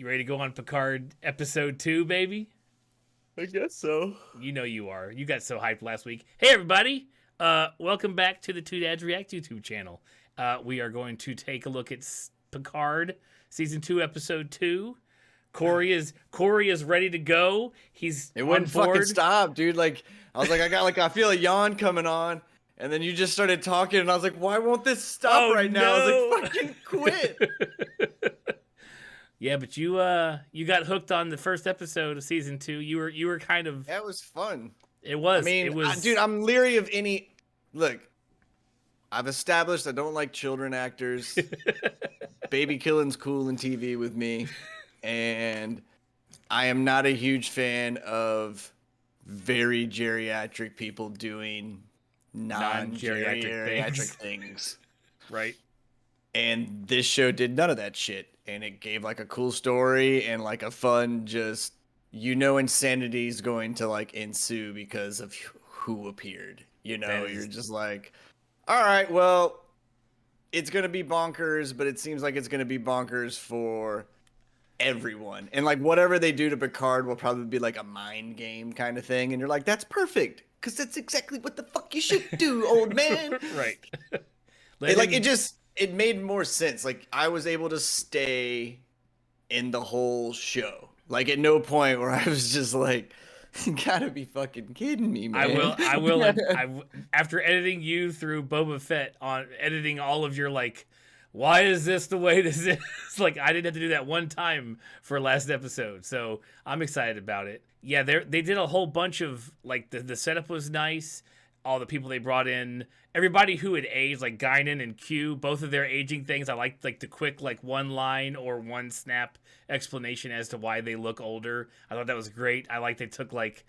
You ready to go on Picard episode 2, baby? I guess so. You know you are. You got so hyped last week. Hey, everybody. Welcome back to the Two Dads React YouTube channel. We are going to take a look at Picard season 2, episode 2. Corey is ready to go. It wouldn't fucking stop, dude. Like I was like, I feel a yawn coming on, and then you just started talking, and I was like, why won't this stop right now? I was like, fucking quit. Yeah, but you got hooked on the first episode of season 2. You were kind of. That was fun. It was. I mean, it was. Dude, I'm leery of any. Look, I've established I don't like children actors. Baby killing's cool in TV with me. And I am not a huge fan of very geriatric people doing non-geriatric things. Right. And this show did none of that shit. And it gave like a cool story and like a fun just, insanity is going to like ensue because of who appeared. You're just like, all right, well, it's going to be bonkers, but it seems like it's going to be bonkers for everyone. And like whatever they do to Picard will probably be like a mind game kind of thing. And you're like, that's perfect. Because that's exactly what the fuck you should do, old man. Right. It made more sense. Like I was able to stay in the whole show. Like at no point where I was just like, you gotta be fucking kidding me, man. I will. After editing you through Boba Fett on editing all of your like, why is this the way this is? Like I didn't have to do that one time for last episode, so I'm excited about it. Yeah, they did a whole bunch of like the setup was nice. All the people they brought in, everybody who had aged, like Guinan and Q, both of their aging things. I liked like the quick like one line or one snap explanation as to why they look older. I thought that was great. I like they took like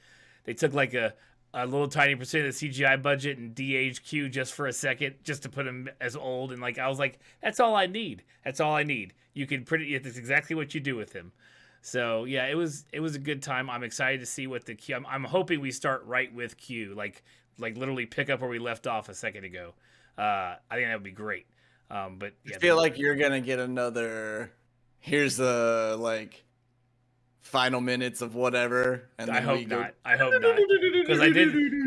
a little tiny percent of the CGI budget and de-aged Q just for a second, just to put him as old. And like I was like, that's all I need. That's all I need. You can it's exactly what you do with him. So yeah, it was a good time. I'm excited to see what the Q. I'm hoping we start right with Q, like literally pick up where we left off a second ago. I think that would be great. But yeah, I feel like you're gonna get another. Here's the like final minutes of whateher. And then I hope not. Because I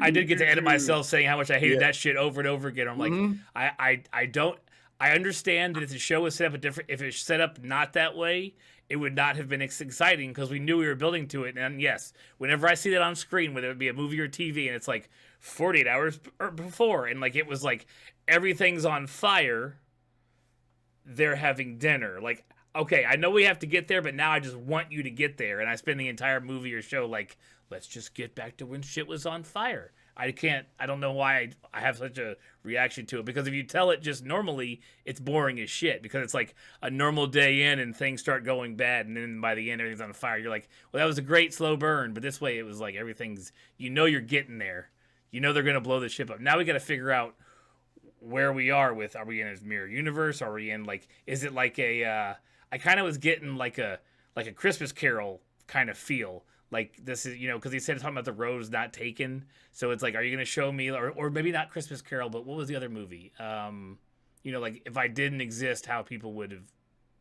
did get to edit myself saying how much I hated that shit over and over again. I'm like, I don't. I understand that if the show was set up if it's set up not that way, it would not have been exciting because we knew we were building to it. And yes, whenever I see that on screen, whether it be a movie or TV, and it's like 48 hours before, and like it was like everything's on fire, they're having dinner. Like, okay, I know we have to get there, but now I just want you to get there. And I spend the entire movie or show like, let's just get back to when shit was on fire. I don't know why I have such a reaction to it, because if you tell it just normally, it's boring as shit, because it's like a normal day in and things start going bad, and then by the end everything's on fire. You're like, well, that was a great slow burn, but this way it was like everything's, you're getting there. They're going to blow the ship up. Now we got to figure out where we are with, are we in a mirror universe? Are we in like, is it like I kind of was getting like a Christmas Carol kind of feel. Like this is, because he said something about the road's not taken. So it's like, are you going to show me, or maybe not Christmas Carol, but what was the other movie? Like if I didn't exist, how people would have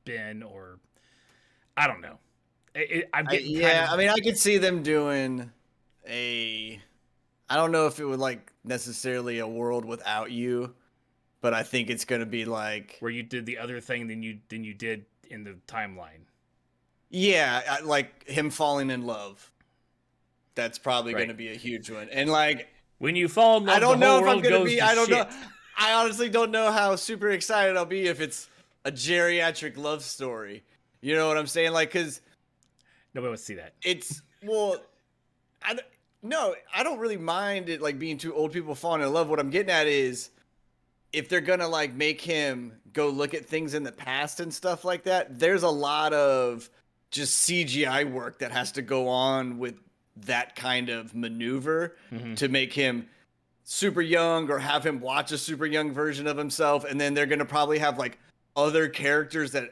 been, or I don't know. I could see them doing I don't know if it would like necessarily a world without you, but I think it's going to be like where you did the other thing than you did in the timeline. Yeah, like him falling in love. That's probably going to be a huge one. And like when you fall in love, I don't know if I'm going to be. I don't know. I honestly don't know how super excited I'll be if it's a geriatric love story. You know what I'm saying? Like, because nobody wants to see that. It's I don't really mind it like being two old people falling in love. What I'm getting at is, if they're gonna like make him go look at things in the past and stuff like that, there's a lot of just CGI work that has to go on with that kind of maneuver to make him super young, or have him watch a super young version of himself. And then they're going to probably have like other characters that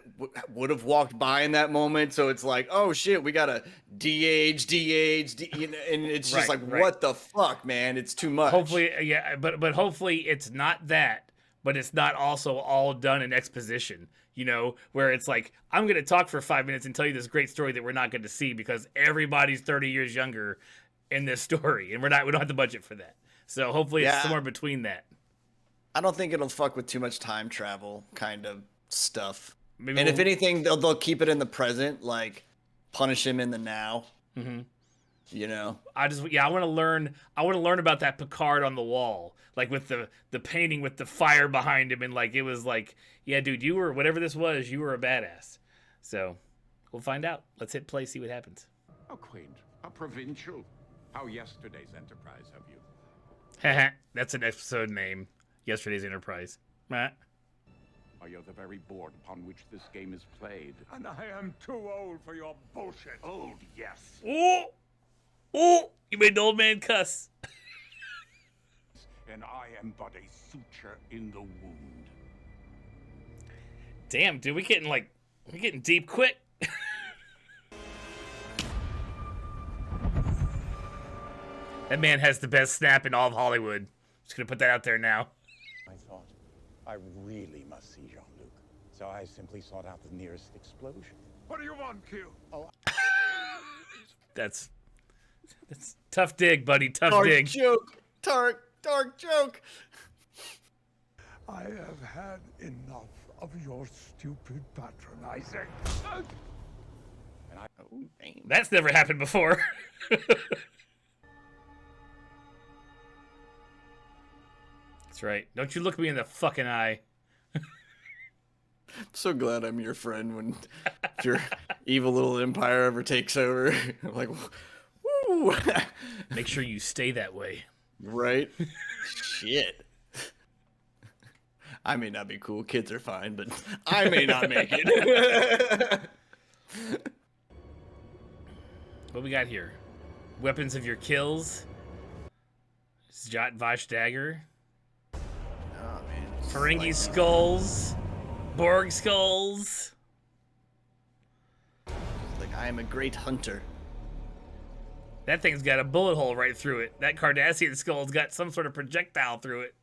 would have walked by in that moment. So it's like, oh shit, we got to de-age, and it's just what the fuck, man? It's too much. Hopefully, yeah, but hopefully it's not that, but it's not also all done in exposition. You know, where it's like, I'm going to talk for 5 minutes and tell you this great story that we're not going to see because everybody's 30 years younger in this story, and we don't have the budget for that. So hopefully it's somewhere between that. I don't think it'll fuck with too much time travel kind of stuff. Maybe and if anything, they'll keep it in the present, like punish him in the now. Mm-hmm. You know, I want to learn about that Picard on the wall, like with the painting with the fire behind him, and like it was like, yeah, dude, you were whatever this was, you were a badass. So we'll find out. Let's hit play, see what happens. A quaint, a provincial. How yesterday's Enterprise have you? Haha, that's an episode name. Yesterday's Enterprise. Matt. Are you the very board upon which this game is played? And I am too old for your bullshit. Old, yes. Oh, oh! You made an old man cuss. And I am but a suture in the wound. Damn, dude, we're getting deep quick. That man has the best snap in all of Hollywood. Just gonna put that out there now. I thought, I really must see Jean-Luc. So I simply sought out the nearest explosion. What do you want, Q? Oh, That's tough dig, buddy. Tough dark dig. joke. Dark joke. I have had enough of your stupid patronizing. Oh, damn. That's never happened before. That's right. Don't you look me in the fucking eye. I'm so glad I'm your friend when your evil little empire ever takes over. I'm like, woo. Make sure you stay that way. Right? Shit. I may not be cool. Kids are fine, but I may not make it. What we got here? Weapons of your kills. Jot Vash dagger. Oh, man. Ferengi skulls. Borg skulls. Like, I am a great hunter. That thing's got a bullet hole right through it. That Cardassian skull's got some sort of projectile through it.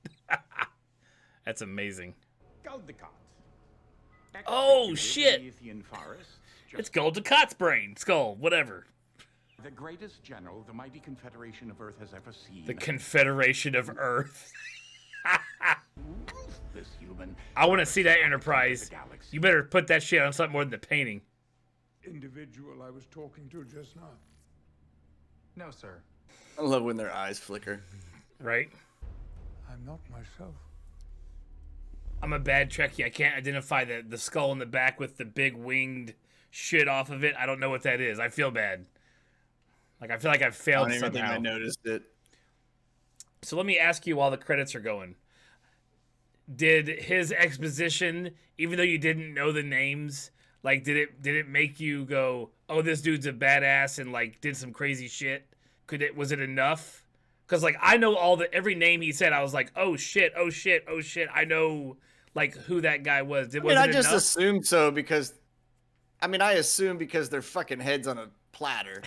That's amazing. Oh, shit. It's Gul Ducat's brain. Skull. Whatever. The greatest general the mighty Confederation of Earth has ever seen. The Confederation of Earth. This human. I want to see that Enterprise. You better put that shit on something more than the painting. Individual I was talking to just now. No, sir. I love when their eyes flicker. Right? I'm not myself. I'm a bad Trekkie. I can't identify the skull in the back with the big winged shit off of it. I don't know what that is. I feel bad. Like, I feel like I've failed I don't even somehow. think I noticed it. So let me ask you while the credits are going. Did his exposition, even though you didn't know the names, like, did it make you go, oh, this dude's a badass and, like, did some crazy shit? Was it enough? Because, like, I know every name he said, I was like, oh, shit, oh, shit, oh, shit. I know, like, who that guy was. I just assumed so because, I assume because their fucking head's on a platter.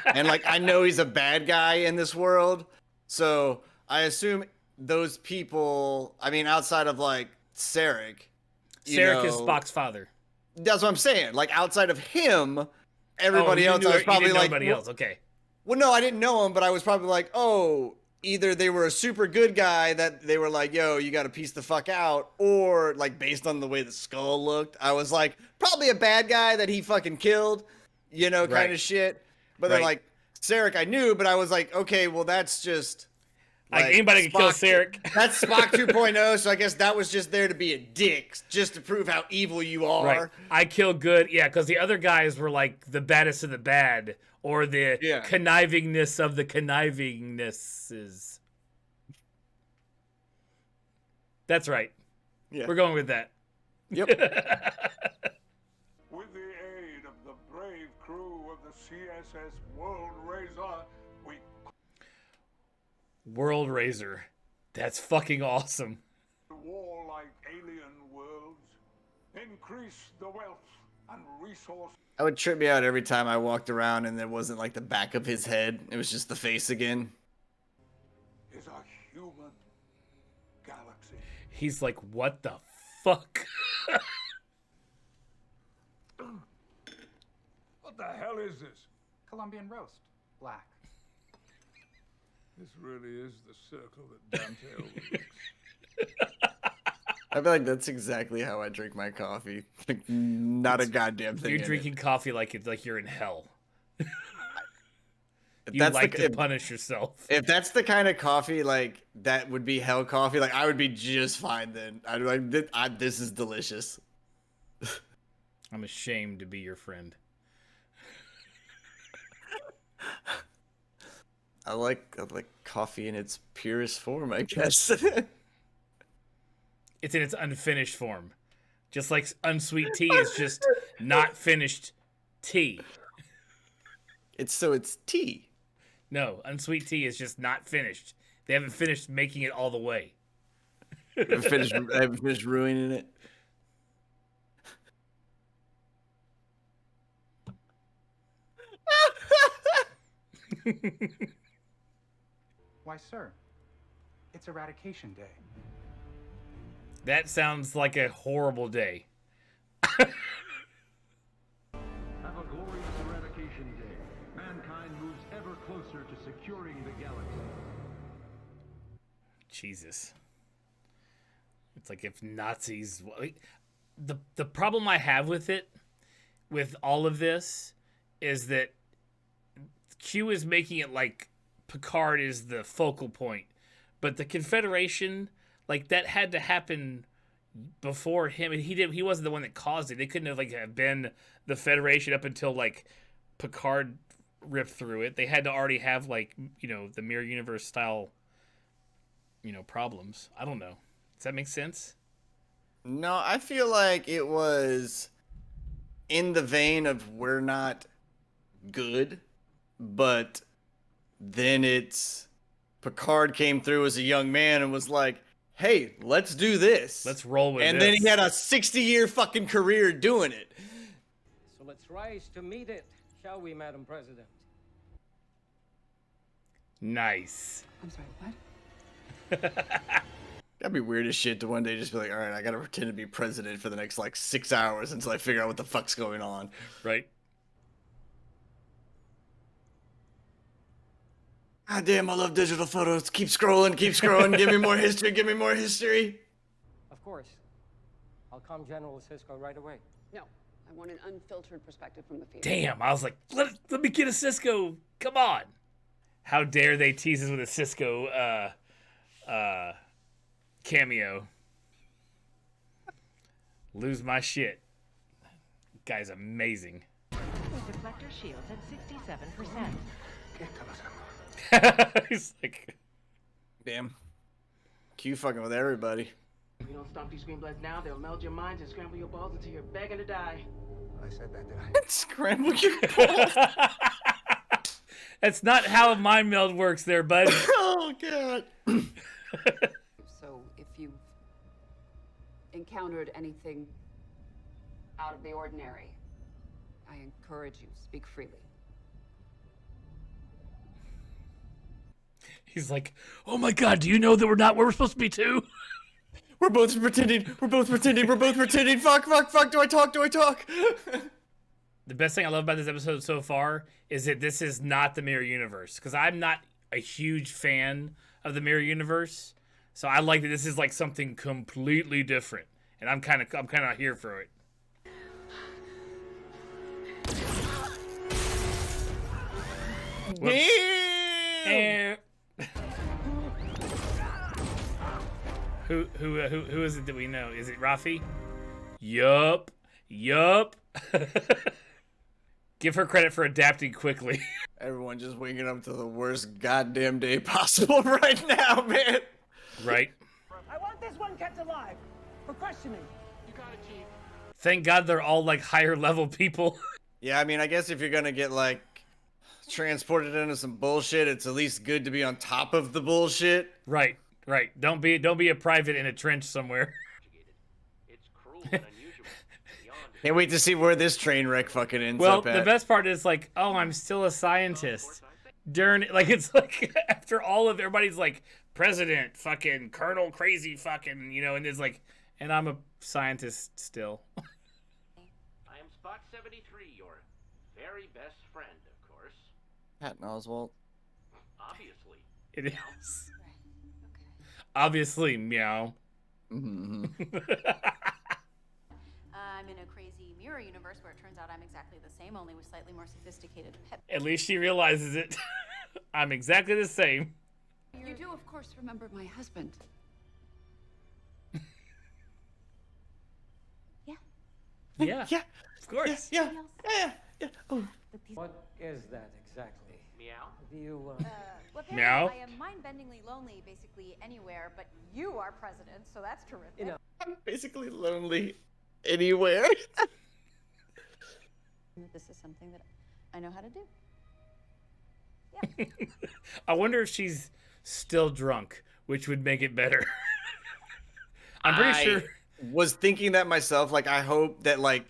And, like, I know he's a bad guy in this world. So I assume those people, outside of, like, Sarek. Sarek is Spock's father. That's what I'm saying. Like, outside of him, everybody else, I was probably like, nobody else. Okay. Well, no, I didn't know him, but I was probably like, oh, either they were a super good guy that they were like, yo, you got to piece the fuck out, or, like, based on the way the skull looked, I was like, probably a bad guy that he fucking killed, kind of shit. But then, like, Sarek I knew, but I was like, okay, well, that's just... Like anybody can kill Sarek. That's Spock 2.0, so I guess that was just there to be a dick, just to prove how evil you are. Right. I kill good, yeah, because the other guys were like the baddest of the bad, or the connivingness of the connivingnesses. That's right. Yeah. We're going with that. Yep. With the aid of the brave crew of the CSS World Razor, we... World Razor. That's fucking awesome. War like alien worlds, increase the wealth and resource. That would trip me out every time I walked around and there wasn't like the back of his head. It was just the face again. Is a human galaxy. He's like, what the fuck? What the hell is this? Colombian roast. Black. This really is the circle that Dante overlooks. I feel like that's exactly how I drink my coffee. Like, not a goddamn thing. You're in drinking it. coffee like it's like you're in hell. If You that's like the, to punish yourself. if that's the kind of coffee like that would be hell coffee, like I would be just fine then. I'd be like, this is delicious. I'm ashamed to be your friend. I like coffee in its purest form, I guess. It's in its unfinished form. Just like unsweet tea is just not finished tea. It's tea. No, unsweet tea is just not finished. They haven't finished making it all the way. I haven't finished ruining it. Why, sir, it's Eradication Day. That sounds like a horrible day. Have a glorious Eradication Day. Mankind moves ever closer to securing the galaxy. Jesus. It's like if Nazis... The problem I have with it, with all of this, is that Q is making it like Picard is the focal point. But the Confederation, like, that had to happen before him. And he wasn't the one that caused it. They couldn't have, like, have been the Federation up until, like, Picard ripped through it. They had to already have, like, you know, the Mirror Universe style, you know, problems. I don't know. Does that make sense? No, I feel like it was in the vein of we're not good, but then it's Picard came through as a young man and was like, hey, let's do this. Let's roll with this. And then he had a 60-year fucking career doing it. So let's rise to meet it, shall we, Madam President? Nice. I'm sorry, what? That'd be weird as shit to one day just be like, all right, I gotta pretend to be president for the next, like, 6 hours until I figure out what the fuck's going on. Right? God damn, I love digital photos. Keep scrolling, give me more history, give me more history. Of course. I'll calm General Cisco right away. No, I want an unfiltered perspective from the field. Damn, I was like, let me get a Cisco. Come on. How dare they tease us with a Cisco cameo. Lose my shit. Guy's amazing. Deflector shields at 67%. He's like, Damn. Q fucking with everybody. If you don't stop these screenplays now, they'll meld your minds and scramble your balls until you're begging to die. I said that, did I? Scramble your balls. that's not how mind meld works there, bud. Oh, God. So if you've encountered anything out of the ordinary, I encourage you, speak freely. He's like, oh my God, do you know that we're not where we're supposed to be too? We're both pretending. Fuck. Do I talk? The best thing I love about this episode so far is that this is not the Mirror Universe. Because I'm not a huge fan of the Mirror Universe. So I like that this is like something completely different. And I'm kind of here for it. Whoops. Damn. Who is it that we know? Is it Rafi? Yup. Give her credit for adapting quickly. Everyone just waking up to the worst goddamn day possible right now, man. Right? I want this one kept alive for questioning. You got it, Chief. Thank God they're all like higher level people. Yeah, I mean, I guess if you're gonna get like transported into some bullshit, it's at least good to be on top of the bullshit. Right. Don't be a private in a trench somewhere. It's cruel and unusual. Can't wait to see where this train wreck fucking ends Well, up at. the best part is like, oh, I'm still a scientist. Darn, like it's like after all of everybody's like president, fucking colonel, crazy, fucking, you know, and it's like, and I'm a scientist still. I am Spot very best friend, of course. Patton Oswalt. Obviously. It is. Obviously, meow. Mm-hmm. I'm in a crazy mirror universe where it turns out I'm exactly the same, only with slightly more sophisticated pep. At least she realizes it. I'm exactly the same. You do, of course, remember my husband. Yeah. Yeah. Of course. Yeah. Oh. What is that exactly? Meow. Do you, Well, apparently Meow. I am mind-bendingly lonely basically anywhere, but you are president, so that's terrific. You know, I'm basically lonely anywhere. This is something that I know how to do. I wonder if she's still drunk, which would make it better. I'm pretty sure. Was thinking that myself. Like, I hope that, like,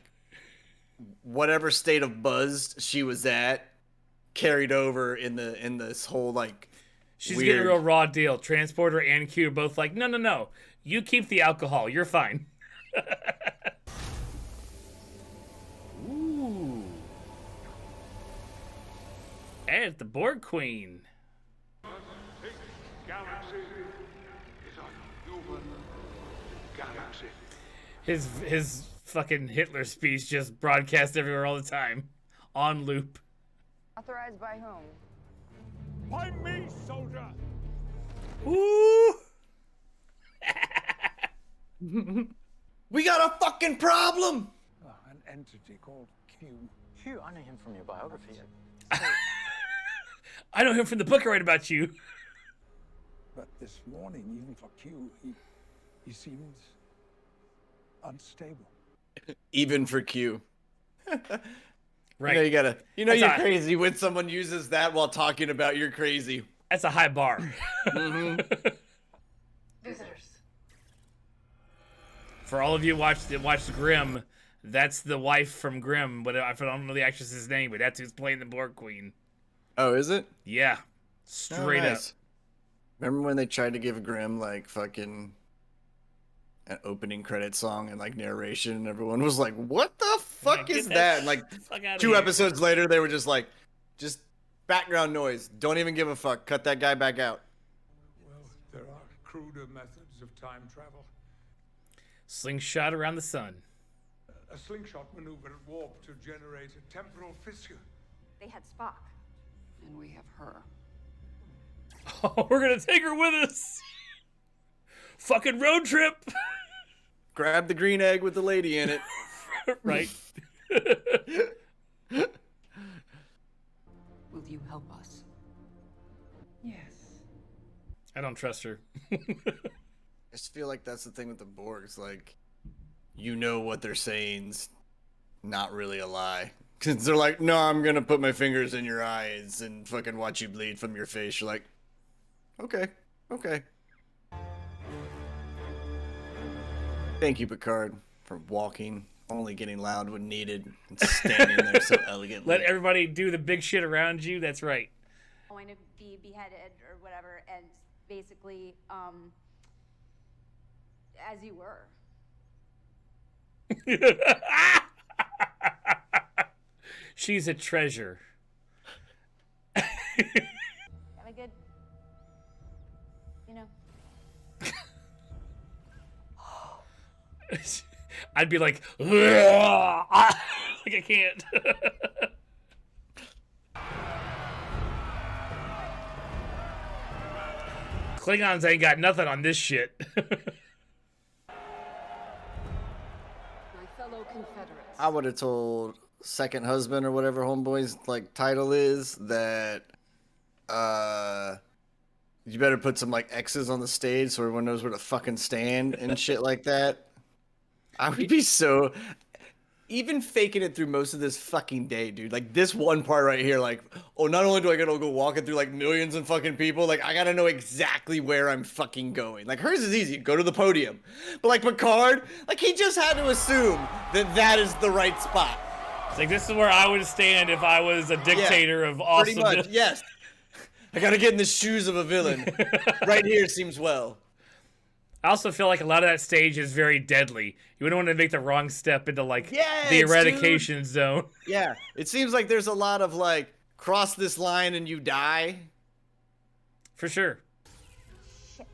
whatever state of buzz she was at carried over in this whole, like, She's weird... getting a real raw deal. Transporter and Q are both like, no. You keep the alcohol. You're fine. Ooh. And the Borg Queen. Galaxy is a human galaxy. His fucking Hitler speech just broadcast everywhere all the time. On loop. Authorized by whom? By me, soldier. Ooh. We got a fucking problem. An entity called Q. Q, I know him from your biography. I know him from the book I read about you. But this morning, even for Q, he seems unstable. Even for Q. Right. You know, That's you're a- crazy when someone uses that while talking about you're crazy. That's a high bar. Visitors. For all of you watched Grimm, that's the wife from Grimm, but I don't know the actress's name, but that's who's playing the Borg Queen. Oh, is it? Yeah. Straight up. Remember when they tried to give Grimm, like, fucking an opening credit song and, like, narration, and everyone was like, what the fuck is that? And, like, 2 episodes later, they were just like, just background noise. Don't even give a fuck. Cut that guy back out. Well, there are cruder methods of time travel. Slingshot around the sun. A slingshot maneuver at warp to generate a temporal fissure. They had Spock. And we have her. Oh, we're gonna take her with us. Fucking road trip. Grab the green egg with the lady in it. Right. Will you help us? Yes. I don't trust her. I just feel like that's the thing with the Borgs. Like, you know what they're saying's not really a lie. Because they're like, no, I'm going to put my fingers in your eyes and fucking watch you bleed from your face. You're like, okay. Thank you, Picard, for walking, only getting loud when needed, and standing there so elegantly. Let everybody do the big shit around you. That's right. Going to be beheaded or whatever, and basically, as you were. She's a treasure. Have a good, you know. I'd be like, like I can't. Klingons ain't got nothing on this shit. My fellow Confederates. I would have told second husband or whatever homeboy's like title is that you better put some like X's on the stage so everyone knows where to fucking stand and shit like that. I would be so even faking it through most of this fucking day, dude. Like this one part right here, like, oh, not only do I gotta go walking through like millions of fucking people, like I gotta know exactly where I'm fucking going. Like hers is easy, go to the podium. But like Picard, like he just had to assume that that is the right spot. It's like, this is where I would stand if I was a dictator of awesome. Pretty much, yes. I gotta get in the shoes of a villain. Right here seems well. I also feel like a lot of that stage is very deadly. You wouldn't want to make the wrong step into like Yes, the eradication zone. Yeah, it seems like there's a lot of like cross this line and you die. For sure. Shit.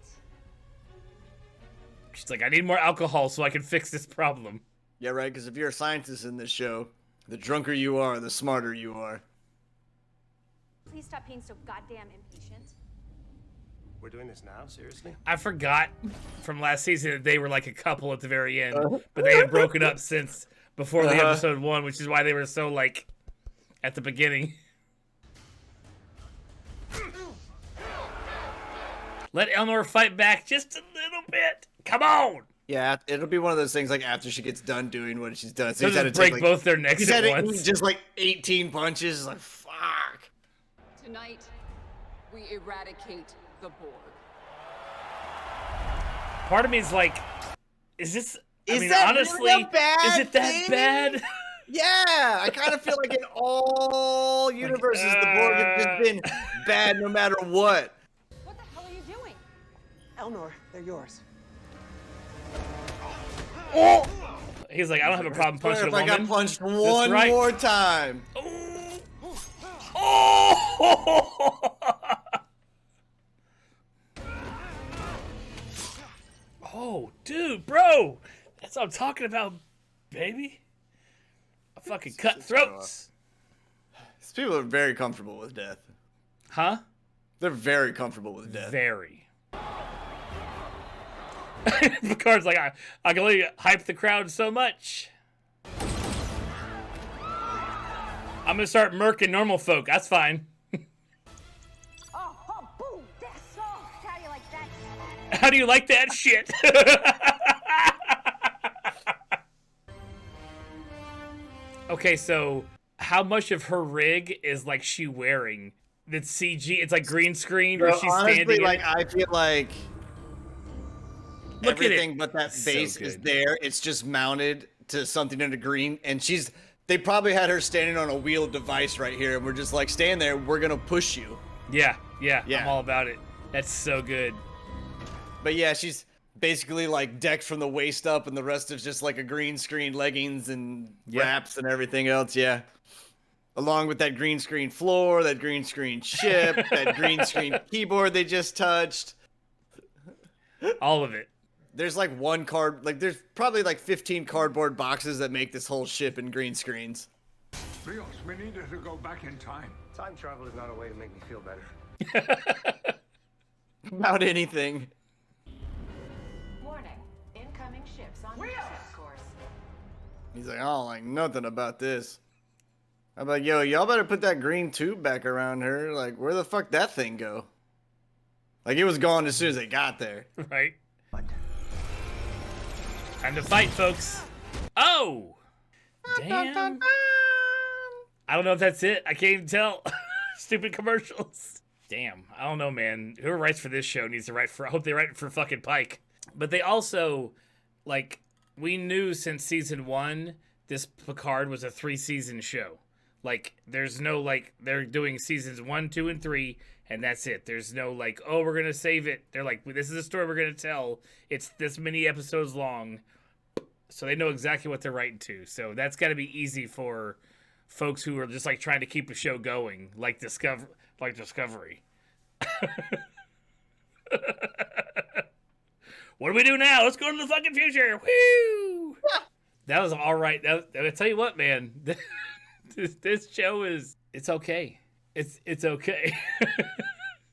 She's like, I need more alcohol so I can fix this problem. Yeah, right. Because if you're a scientist in this show, the drunker you are, the smarter you are. Please stop being so goddamn impatient. We're doing this now? Seriously? I forgot from last season that they were like a couple at the very end, but they had broken up since before the episode 1, which is why they were so like at the beginning. Let Eleanor fight back just a little bit. Come on. Yeah, it'll be one of those things like after she gets done doing what she's done. So he's had to break both their necks he's at had once. just like 18 punches. It's like, fuck. Tonight, we eradicate the Borg. Part of me is like, is this? Is I mean, that honestly, really a bad is it that thing? bad? Yeah, I kind of feel like in all universes, the Borg have just been bad no matter what. What the hell are you doing? Eleanor, they're yours. Oh! He's like, I don't have a problem punching a If woman. I got punched one more time. Oh! Oh, dude, bro, that's what I'm talking about, baby. I fucking cut throats. These people are very comfortable with death. Huh? They're very comfortable with death. Very. Picard's like, I can only hype the crowd so much. I'm gonna start murking normal folk. That's fine. Oh, boom! That's soft. How do you like that? How do you like that shit? Okay, so how much of her rig is like she wearing? That's CG. It's like green screen, or she's honestly, standing. Like I feel like Look everything at it. but that So base is good. there. It's just mounted to something in the green, and they probably had her standing on a wheeled device right here, and we're just like, stand there. We're gonna push you. Yeah, Yeah. I'm all about it. That's so good. But yeah, she's basically like decked from the waist up, and the rest is just like a green screen leggings and wraps and everything else. Yeah. Along with that green screen floor, that green screen ship, that green screen keyboard they just touched. All of it. There's like there's probably like 15 cardboard boxes that make this whole ship in green screens. Rios, we needed to go back in time. Time travel is not a way to make me feel better. About anything. Warning. Incoming ships on mission course. He's like, I don't like nothing about this. I'm like, yo, y'all better put that green tube back around her. Like, where the fuck that thing go? Like, it was gone as soon as they got there. Right. Time to fight, folks. Oh! Damn. I don't know if that's it. I can't even tell. Stupid commercials. Damn. I don't know, man. Whoever writes for this show needs to write for... I hope they write for fucking Pike. But they also, like, we knew since season 1, this Picard was a 3-season show. Like, there's no, like, they're doing seasons 1, 2, and 3, and that's it. There's no, like, oh, we're going to save it. They're like, this is a story we're going to tell. It's this many episodes long. So they know exactly what they're writing to. So that's got to be easy for folks who are just, like, trying to keep a show going, like Discovery. What do we do now? Let's go to the fucking future. Woo! That was all right. I tell you what, man. This show it's okay. It's okay.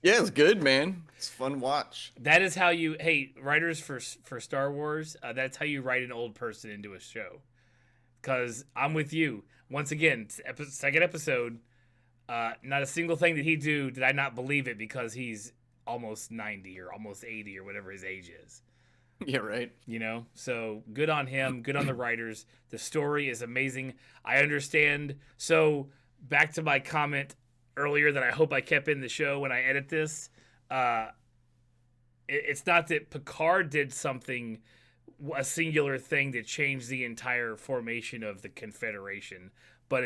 Yeah, it's good, man. It's fun to watch. That is how you, hey, writers for Star Wars, that's how you write an old person into a show. Because I'm with you. Once again, second episode, not a single thing that he do did I not believe it because he's almost 90 or almost 80 or whatever his age is. Yeah, right. You know, so good on him, good on the writers. The story is amazing. I understand. So back to my comment earlier that I hope I kept in the show when I edit this. It's not that Picard did something, a singular thing that changed the entire formation of the Confederation, but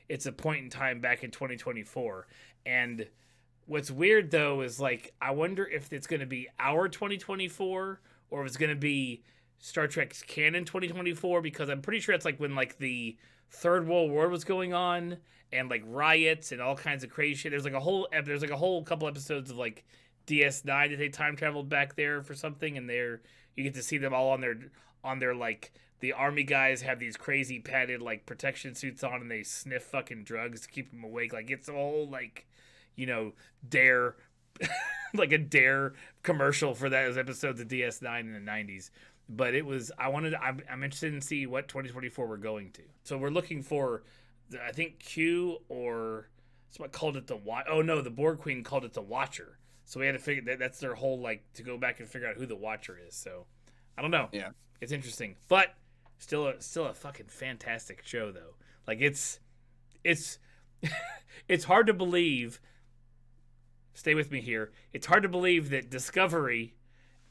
it's a point in time back in 2024. And what's weird though is like, I wonder if it's going to be our 2024 or if it's going to be Star Trek's canon 2024, because I'm pretty sure it's like when like the Third World War was going on and like riots and all kinds of crazy shit. There's like a whole couple episodes of like DS9 that they time traveled back there for something, and there you get to see them all on their like, the army guys have these crazy padded like protection suits on, and they sniff fucking drugs to keep them awake. Like it's a whole like, you know, Dare like a Dare commercial for those episodes of DS9 in the 90s. But it was, I'm interested in see what 2024 we're going to. So we're looking for, I think Q, or someone called it the the Borg Queen called it the Watcher. So we had to figure that's their whole like to go back and figure out who the Watcher is. So I don't know. Yeah, it's interesting, but still a fucking fantastic show though. Like it's it's hard to believe. Stay with me here. It's hard to believe that Discovery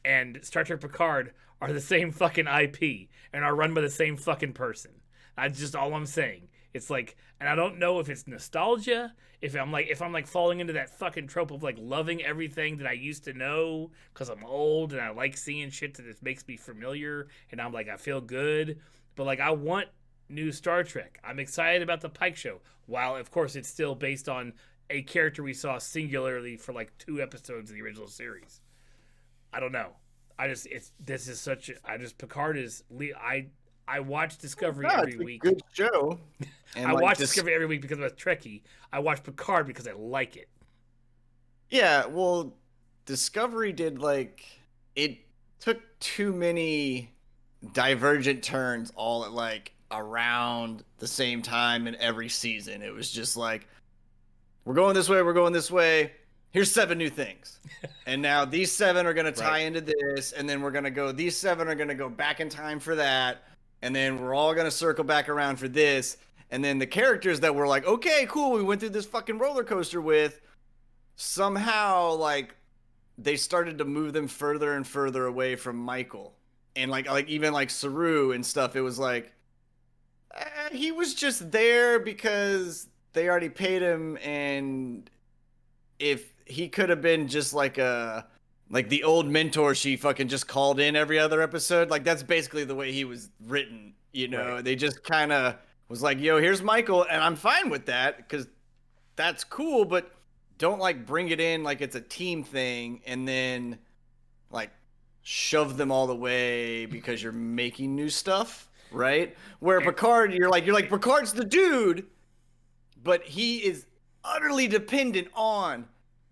and Star Trek Picard are the same fucking IP and are run by the same fucking person. That's just all I'm saying. It's like, and I don't know if it's nostalgia, if I'm like falling into that fucking trope of like loving everything that I used to know because I'm old and I like seeing shit that just makes me familiar and I'm like, I feel good. But like, I want new Star Trek. I'm excited about the Pike show. While of course it's still based on a character we saw singularly for like 2 episodes of the original series. I don't know. Picard is, I watch Discovery every week. Good show. And I watch Discovery every week because I'm a Trekkie. I watch Picard because I like it. Yeah, well, Discovery did like, it took too many divergent turns all at like around the same time in every season. It was just like, we're going this way. Here's 7 new things. And now these 7 are going to tie into this. And then we're going to go, these 7 are going to go back in time for that. And then we're all going to circle back around for this. And then the characters that were like, okay, cool, we went through this fucking roller coaster with, somehow like they started to move them further and further away from Michael. And like even like Saru and stuff, it was like, he was just there because they already paid him. And if he could have been just like the old mentor she fucking just called in every other episode, like that's basically the way he was written, you know. Right. They just kind of was like, yo, here's Michael, and I'm fine with that because that's cool, but don't like bring it in like it's a team thing and then like shove them all the way because you're making new stuff, right? Where Picard, you're like Picard's the dude, but he is utterly dependent on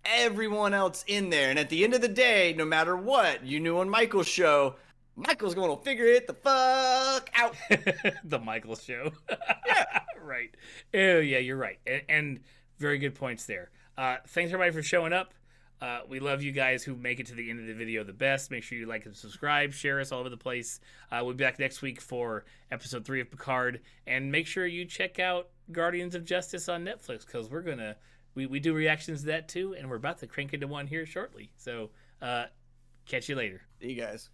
everyone else in there. And at the end of the day, no matter what, you knew on Michael's show, Michael's going to figure it the fuck out. The Michael show. Yeah. Right. Oh, yeah, you're right. And very good points there. Thanks, everybody, for showing up. We love you guys who make it to the end of the video the best. Make sure you like and subscribe. Share us all over the place. We'll be back next week for episode 3 of Picard. And make sure you check out Guardians of Justice on Netflix, because we're going to... We do reactions to that too, and we're about to crank into one here shortly. So, catch you later. See you guys.